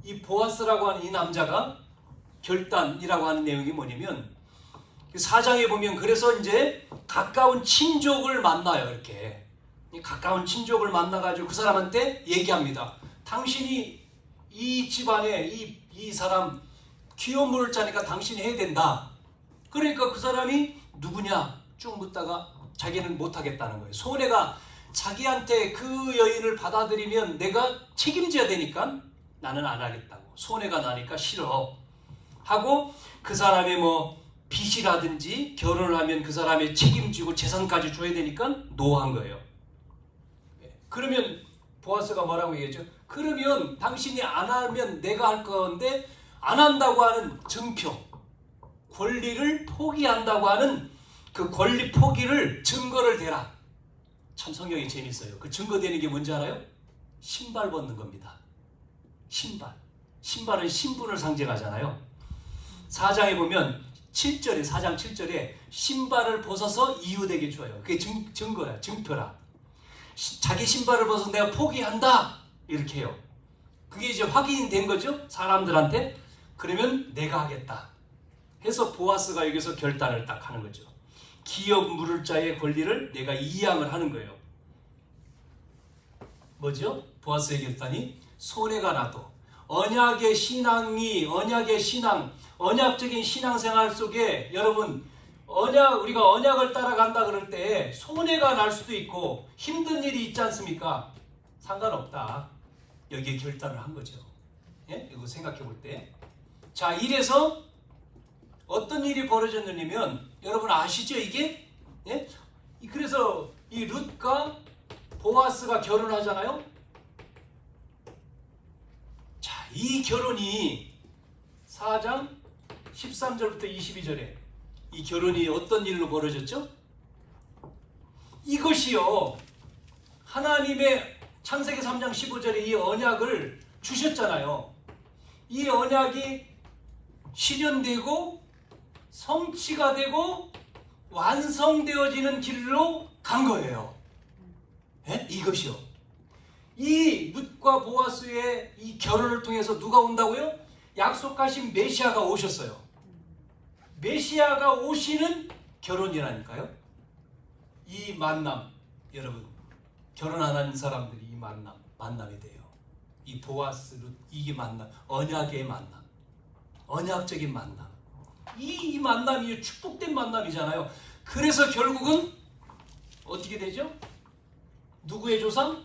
이 보아스라고 하는 이 남자가 결단이라고 하는 내용이 뭐냐면 4장에 보면 그래서 이제 가까운 친족을 만나요. 이렇게 가까운 친족을 만나가지고 그 사람한테 얘기합니다. 당신이 이 집안에 이 사람 기업 물을 자니까 당신이 해야 된다. 그러니까 그 사람이 누구냐 쭉 묻다가 자기는 못하겠다는 거예요. 손해가 자기한테 그 여인을 받아들이면 내가 책임져야 되니까 나는 안 하겠다고. 손해가 나니까 싫어 하고 그 사람의 뭐 빚이라든지 결혼을 하면 그 사람의 책임지고 재산까지 줘야 되니까 노한 거예요. 그러면 보아스가 뭐라고 얘기했죠? 그러면 당신이 안 하면 내가 할 건데 안 한다고 하는 증표, 권리를 포기한다고 하는 그 권리 포기를 증거를 대라. 참 성경이 재밌어요. 그 증거되는 게 뭔지 알아요? 신발 벗는 겁니다. 신발. 신발은 신분을 상징하잖아요. 4장에 보면 7절에 4장 7절에 신발을 벗어서 이유되게 줘요. 그게 증거야. 증표라. 자기 신발을 벗어서 내가 포기한다. 이렇게 해요. 그게 이제 확인된 거죠. 사람들한테. 그러면 내가 하겠다. 해서 보아스가 여기서 결단을 딱 하는 거죠. 기업 물을 자의 권리를 내가 이양을 하는 거예요. 뭐죠? 보아스의 결단이 손해가 나도 언약의 신앙, 언약적인 신앙생활 속에 여러분 우리가 언약을 따라간다 그럴 때 손해가 날 수도 있고 힘든 일이 있지 않습니까? 상관없다. 여기에 결단을 한 거죠. 예? 이거 생각해 볼 때. 자, 이래서 어떤 일이 벌어졌느냐면 여러분 아시죠 이게? 예? 그래서 이 룻과 보아스가 결혼하잖아요. 자, 이 결혼이 4장 13절부터 22절에 이 결혼이 어떤 일로 벌어졌죠? 이것이요, 하나님의 창세기 3장 15절에 이 언약을 주셨잖아요. 이 언약이 실현되고 성취가 되고 완성되어지는 길로 간 거예요. 예? 이것이요. 이 룻과 보아스의 이 결혼을 통해서 누가 온다고요? 약속하신 메시아가 오셨어요. 메시아가 오시는 결혼이라니까요. 이 만남, 여러분 결혼 안 하는 사람들이 이 만남이 돼요. 이 보아스, 룻, 이게 만남, 언약의 만남, 언약적인 만남. 이 만남이 축복된 만남이잖아요. 그래서 결국은 어떻게 되죠? 누구의 조상?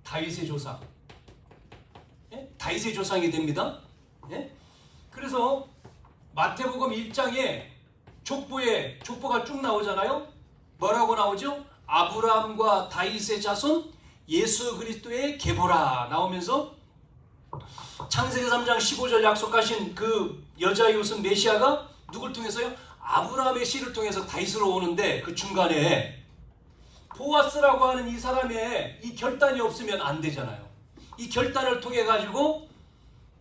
다윗의 조상. 예? 다윗의 조상이 됩니다. 예? 그래서 마태복음 1장에 족보가 쭉 나오잖아요. 뭐라고 나오죠? 아브라함과 다윗의 자손 예수 그리스도의 계보라 나오면서 창세기 3장 15절 약속하신 그 여자의 옷은 메시아가 누굴 통해서요? 아브라함의 씨를 통해서 다윗으로 오는데 그 중간에 보아스라고 하는 이 사람의 이 결단이 없으면 안 되잖아요. 이 결단을 통해 가지고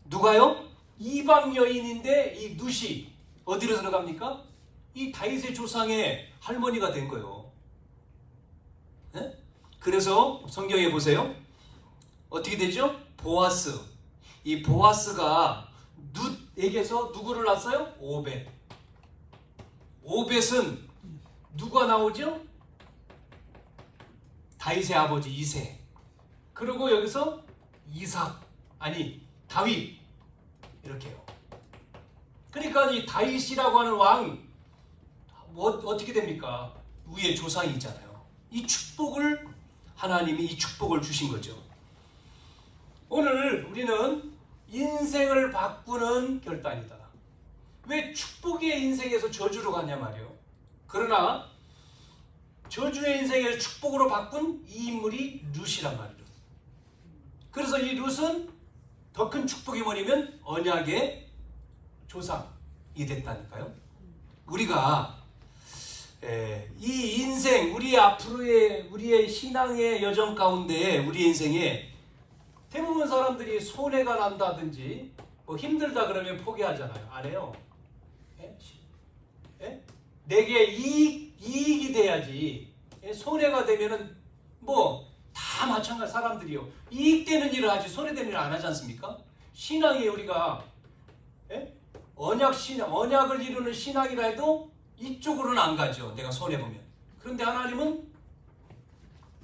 누가요? 이방 여인인데 이 룻이 어디로 들어갑니까? 이 다윗의 조상의 할머니가 된 거예요. 네? 그래서 성경에 보세요. 어떻게 되죠? 보아스. 이 보아스가 룻에게서 누구를 낳았어요? 오벳. 오벳은 누가 나오죠? 다윗의 아버지 이세. 그리고 여기서 다윗. 이렇게요. 그러니까 이 다윗이라고 하는 왕 어떻게 됩니까? 위에 조상이 있잖아요. 이 축복을 하나님이 이 축복을 주신 거죠. 오늘 우리는 인생을 바꾸는 결단이다. 왜 축복의 인생에서 저주로 가냐 말이에요. 그러나 저주의 인생을 축복으로 바꾼 이 인물이 룻이란 말이에요. 그래서 이 룻은 더 큰 축복이 뭐냐면 언약의 조상이 됐다니까요. 우리가 이 인생, 우리의 신앙의 여정 가운데 우리 인생에 대부분 사람들이 손해가 난다든지 뭐 힘들다 그러면 포기하잖아요. 안 해요. 내게 이익이 돼야지. 손해가 되면은 뭐 다 마찬가지 사람들이요. 이익되는 일을 하지 손해되는 일을 안 하지 않습니까? 신앙이 우리가 언약을 이루는 신앙이라 해도 이쪽으로는 안 가죠. 내가 손해보면. 그런데 하나님은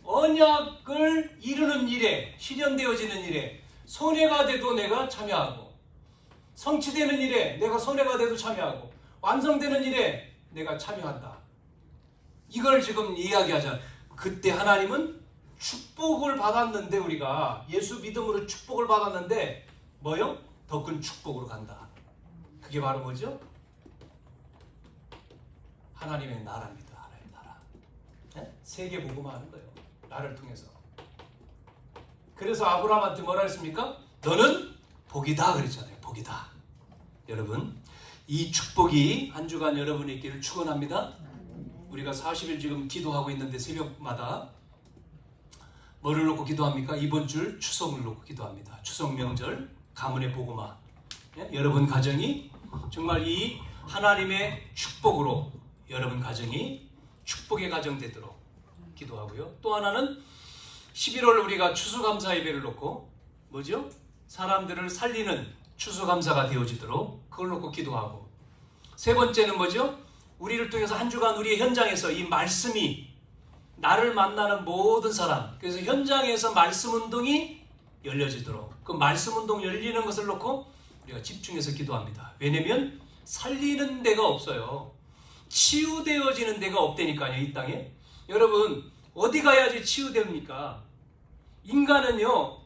언약을 이루는 일에, 실현되어지는 일에 손해가 돼도 내가 참여하고, 성취되는 일에 내가 손해가 돼도 참여하고, 완성되는 일에 내가 참여한다. 이걸 지금 이야기하잖아요. 그때 하나님은 축복을 받았는데, 우리가 예수 믿음으로 축복을 받았는데 뭐요? 더 큰 축복으로 간다. 그게 바로 뭐죠? 하나님의 나라입니다. 하나님의 나라. 세계 복음화하는 거예요. 나를 통해서. 그래서 아브라함한테 뭐라 했습니까? 너는 복이다 그랬잖아요. 복이다. 여러분, 이 축복이 한 주간 여러분의 있기를 축원합니다. 우리가 40일 지금 기도하고 있는데 새벽마다 뭐를 놓고 기도합니까? 이번 줄 추석을 놓고 기도합니다. 추석 명절 가문의 복음화. 여러분 가정이 정말 이 하나님의 축복으로 여러분 가정이 축복의 가정 되도록 기도하고요. 또 하나는 11월 우리가 추수감사 예배를 놓고 뭐죠? 사람들을 살리는 추수감사가 되어지도록 그걸 놓고 기도하고, 세 번째는 뭐죠? 우리를 통해서 한 주간 우리의 현장에서 이 말씀이 나를 만나는 모든 사람, 그래서 현장에서 말씀 운동이 열려지도록, 그 말씀 운동 열리는 것을 놓고 우리가 집중해서 기도합니다. 왜냐면 살리는 데가 없어요. 치유되어지는 데가 없다니까요. 이 땅에. 여러분, 어디 가야지 치유됩니까? 인간은요,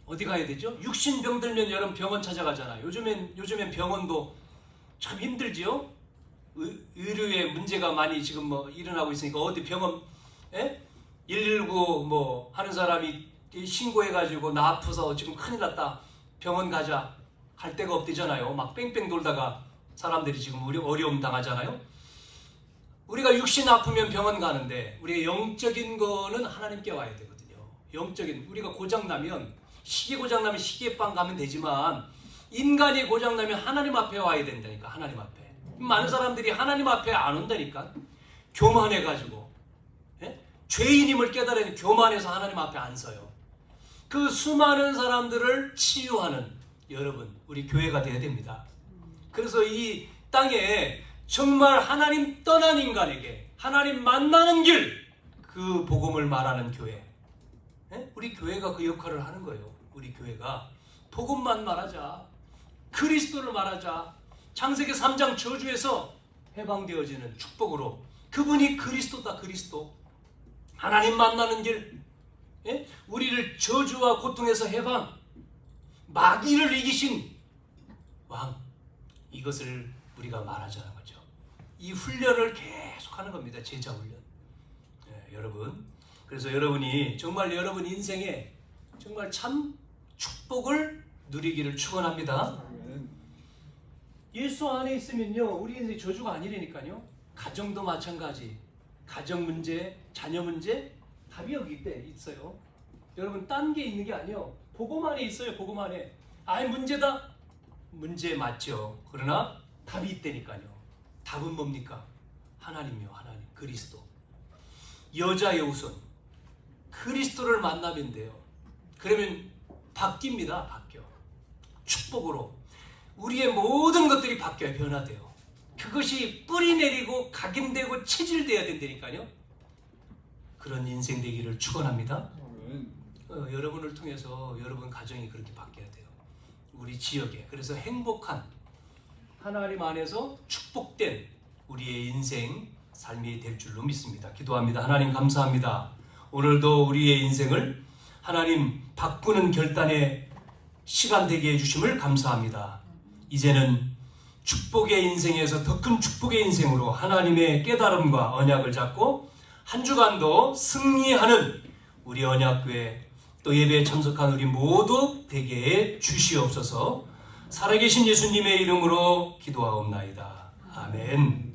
어디 가야 되죠? 육신병 들면 여러분 병원 찾아가잖아요. 요즘엔 병원도 참 힘들지요? 의료에 문제가 많이 지금 뭐 일어나고 있으니까 어디 병원 119 뭐 하는 사람이 신고해가지고 나 아파서 지금 큰일 났다, 병원 가자, 갈 데가 없대잖아요. 막 뺑뺑 돌다가 사람들이 지금 어려움 당하잖아요. 우리가 육신 아프면 병원 가는데 우리가 영적인 거는 하나님께 와야 되거든요. 영적인, 우리가 고장나면, 시계 고장나면 시계방 가면 되지만 인간이 고장나면 하나님 앞에 와야 된다니까. 하나님 앞에. 많은 사람들이 하나님 앞에 안 온다니까. 교만해가지고, 죄인임을 깨달으니 교만해서 하나님 앞에 안 서요. 그 수많은 사람들을 치유하는 여러분, 우리 교회가 돼야 됩니다. 그래서 이 땅에 정말 하나님 떠난 인간에게 하나님 만나는 길, 그 복음을 말하는 교회, 우리 교회가 그 역할을 하는 거예요. 우리 교회가 복음만 말하자, 그리스도를 말하자, 창세기 3장 저주에서 해방되어지는 축복으로, 그분이 그리스도다. 그리스도, 하나님 만나는 길, 우리를 저주와 고통에서 해방, 마귀를 이기신 왕, 이것을 우리가 말하자는 거죠. 이 훈련을 계속하는 겁니다. 제자 훈련. 여러분, 그래서 여러분이 정말 여러분 인생에 정말 참 축복을 누리기를 축원합니다. 예수 안에 있으면요, 우리 인생이 저주가 아니라니까요. 가정도 마찬가지. 가정 문제, 자녀 문제, 답이 여기 있어요. 여러분, 딴 게 있는 게 아니에요. 복음 안에 있어요. 복음 안에. 아이, 문제다. 문제 맞죠. 그러나 답이 있다니까요. 답은 뭡니까? 하나님이요. 하나님. 그리스도. 여자의 우선. 그리스도를 만나면 돼요. 그러면 바뀝니다. 바뀌어. 축복으로. 우리의 모든 것들이 바뀌어요. 변화돼요. 그것이 뿌리 내리고 각인되고 체질돼야 된다니까요. 그런 인생 되기를 축원합니다. 여러분을 통해서 여러분 가정이 그렇게 바뀌어야 돼요. 우리 지역에. 그래서 행복한, 하나님 안에서 축복된 우리의 인생 삶이 될 줄로 믿습니다. 기도합니다. 하나님 감사합니다. 오늘도 우리의 인생을 하나님 바꾸는 결단의 시간 되게 해주심을 감사합니다. 이제는 축복의 인생에서 더 큰 축복의 인생으로 하나님의 깨달음과 언약을 잡고 한 주간도 승리하는 우리 언약교회 또 예배에 참석한 우리 모두 되게 주시옵소서. 살아계신 예수님의 이름으로 기도하옵나이다. 아멘.